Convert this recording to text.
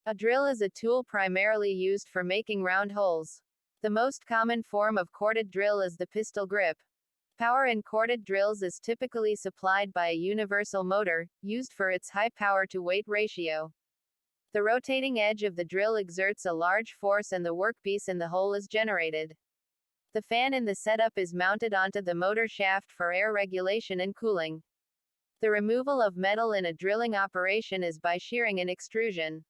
A drill is a tool primarily used for making round holes. The most common form of corded drill is the pistol grip. Power in corded drills is typically supplied by a universal motor, used for its high power-to-weight ratio. The rotating edge of the drill exerts a large force and the workpiece in the hole is generated. The fan in the setup is mounted onto the motor shaft for air regulation and cooling. The removal of metal in a drilling operation is by shearing and extrusion.